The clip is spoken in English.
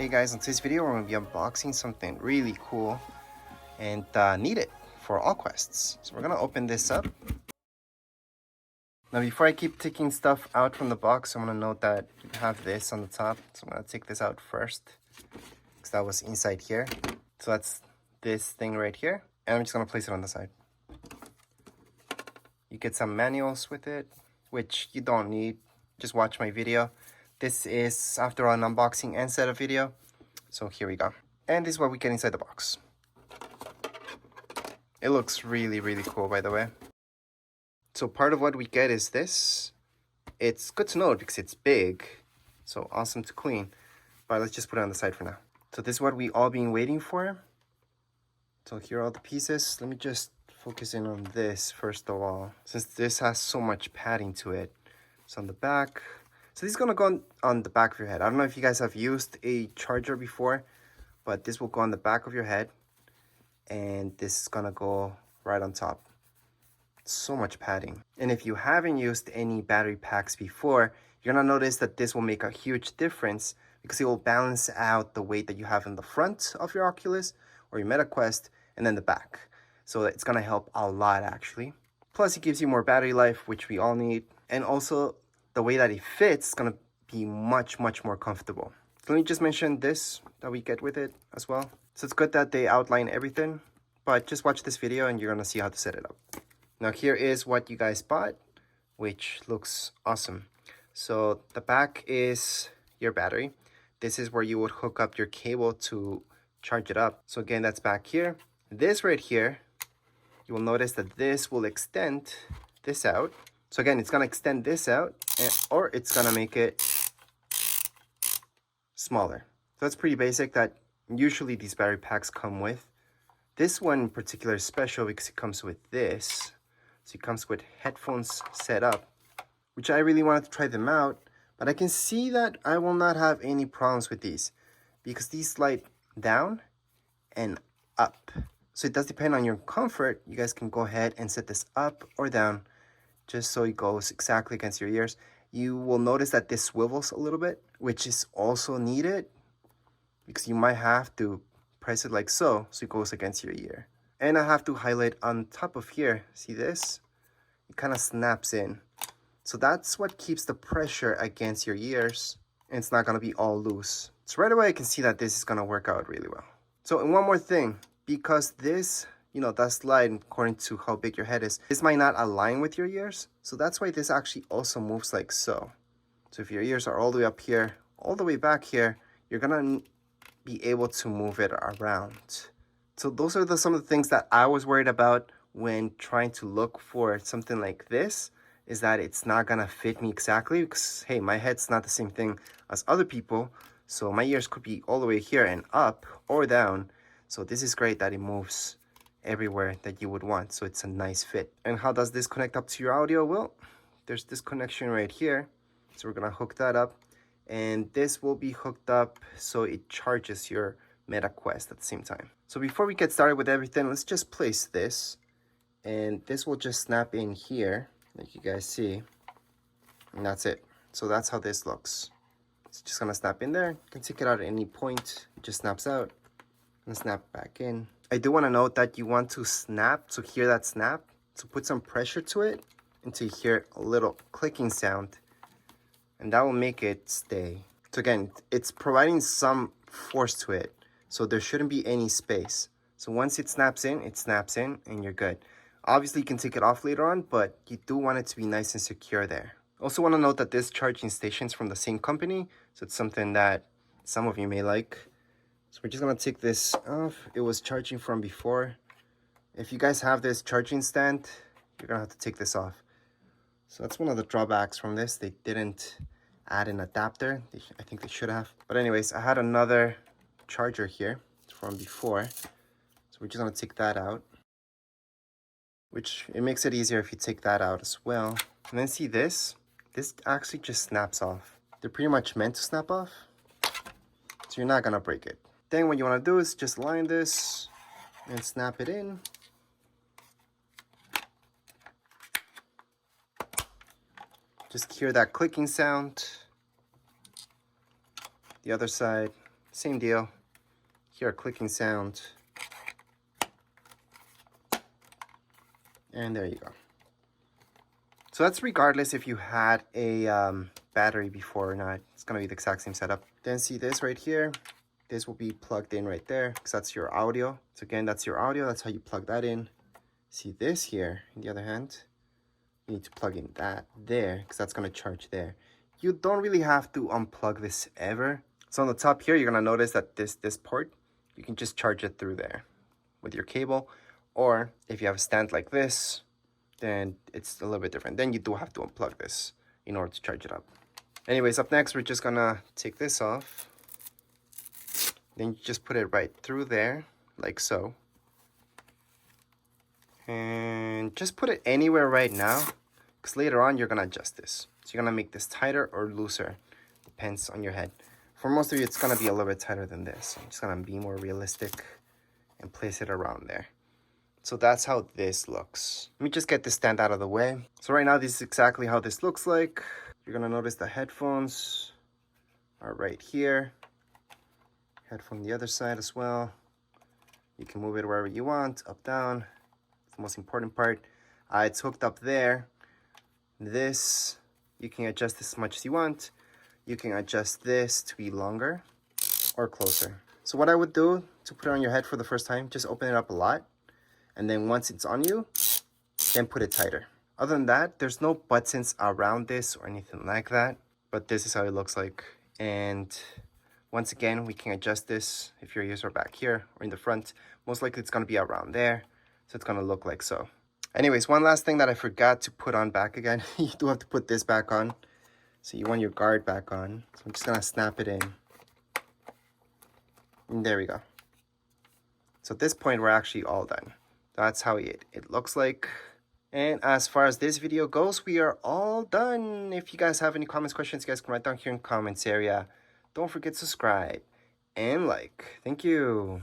Hey guys, in today's video we're going to be unboxing something really cool and needed for all quests. So we're going to open this up. Now before I keep taking stuff out from the box, I'm going to note that you have this on the top. So I'm going to take this out first because that was inside here. So that's this thing right here. And I'm just going to place it on the side. You get some manuals with it, which you don't need. Just watch my video. This is, after all, an unboxing and setup video. So here we go. And this is what we get inside the box. It looks really, really cool, by the way. So part of what we get is this. It's good to know because it's big. So awesome to clean. But let's just put it on the side for now. So this is what we all been waiting for. So here are all the pieces. Let me just focus in on this first of all, since this has so much padding to it. It's on the back. So this is gonna go on the back of your head. I don't know if you guys have used a charger before, but this will go on the back of your head, and this is gonna go right on top. So much padding. And if you haven't used any battery packs before, you're gonna notice that this will make a huge difference because it will balance out the weight that you have in the front of your Oculus or your MetaQuest and then the back. So it's gonna help a lot actually. Plus it gives you more battery life, which we all need. And also the way that it fits is gonna be much more comfortable. So let me just mention this that we get with it as well. So it's good that they outline everything, but just watch this video and you're gonna see how to set it up. Now here is what you guys bought, which looks awesome. So the back is your battery. This is where you would hook up your cable to charge it up. So again, that's back here. This right here, you will notice that this will extend this out. So again, it's gonna extend this out, or it's gonna make it smaller. So that's pretty basic that usually these battery packs come with. This one in particular is special because it comes with this. So it comes with headphones set up, which I really wanted to try them out, but I can see that I will not have any problems with these because these slide down and up. So it does depend on your comfort. You guys can go ahead and set this up or down just so it goes exactly against your ears. You will notice that this swivels a little bit, which is also needed because you might have to press it like so it goes against your ear. And I have to highlight on top of here. See this? It kind of snaps in. So that's what keeps the pressure against your ears, and it's not gonna be all loose. So right away I can see that this is gonna work out really well. So, and one more thing, because this, that slide according to how big your head is, this might not align with your ears. So that's why this actually also moves like so. So if your ears are all the way up here, all the way back here, you're gonna be able to move it around. So those are some of the things that I was worried about when trying to look for something like this, is that it's not gonna fit me exactly because, hey, my head's not the same thing as other people. So my ears could be all the way here and up or down. So this is great that it moves everywhere that you would want. So it's a nice fit. And how does this connect up to your audio? Well, there's this connection right here. So we're gonna hook that up. And this will be hooked up so it charges your MetaQuest at the same time. So before we get started with everything, let's just place this. And this will just snap in here, like you guys see. And that's it. So that's how this looks. It's just gonna snap in there. You can take it out at any point. It just snaps out and snap back in. I do want to note that you want to snap, to hear that snap, to put some pressure to it until you hear a little clicking sound, and that will make it stay. So again, it's providing some force to it, so there shouldn't be any space. So once it snaps in, and you're good. Obviously, you can take it off later on, but you do want it to be nice and secure there. Also want to note that this charging station is from the same company, so it's something that some of you may like. So we're just gonna take this off. It was charging from before. If you guys have this charging stand, you're gonna have to take this off. So that's one of the drawbacks from this. They didn't add an adapter. I think they should have. But anyways, I had another charger here from before. So we're just gonna take that out, which it makes it easier if you take that out as well. And then see this? This actually just snaps off. They're pretty much meant to snap off, so you're not gonna break it. Then what you want to do is just line this and snap it in. Just hear that clicking sound. The other side, Same deal. Hear a clicking sound. And there you go. So that's regardless if you had a battery before or not. It's gonna be the exact same setup. Then see this right here. This will be plugged in right there because that's your audio. So again, that's your audio. That's how you plug that in. See this here, on the other hand, you need to plug in that there because that's gonna charge there. You don't really have to unplug this ever. So on the top here, you're gonna notice that this port, you can just charge it through there with your cable. Or if you have a stand like this, then it's a little bit different. Then you do have to unplug this in order to charge it up. Anyways, up next, we're just gonna take this off. Then you just put it right through there, like so. And just put it anywhere right now, because later on, you're gonna adjust this. So you're gonna make this tighter or looser, depends on your head. For most of you, it's gonna be a little bit tighter than this. I'm just gonna be more realistic and place it around there. So that's how this looks. Let me just get this stand out of the way. So right now, this is exactly how this looks like. You're gonna notice the headphones are right here. Headphone the other side as well. You can move it wherever you want, up, down. It's the most important part. It's hooked up there. This, you can adjust this as much as you want. You can adjust this to be longer or closer. So what I would do to put it on your head for the first time, just open it up a lot. And then once it's on you, then put it tighter. Other than that, there's no buttons around this or anything like that. But this is how it looks like. And once again, we can adjust this if your ears are back here or in the front. Most likely it's gonna be around there. So it's gonna look like so. Anyways, one last thing that I forgot to put on back again. You do have to put this back on. So you want your guard back on. So I'm just gonna snap it in. And there we go. So at this point, we're actually all done. That's how it looks like. And as far as this video goes, we are all done. If you guys have any comments, questions, you guys can write down here in the comments area. Don't forget to subscribe and like. Thank you.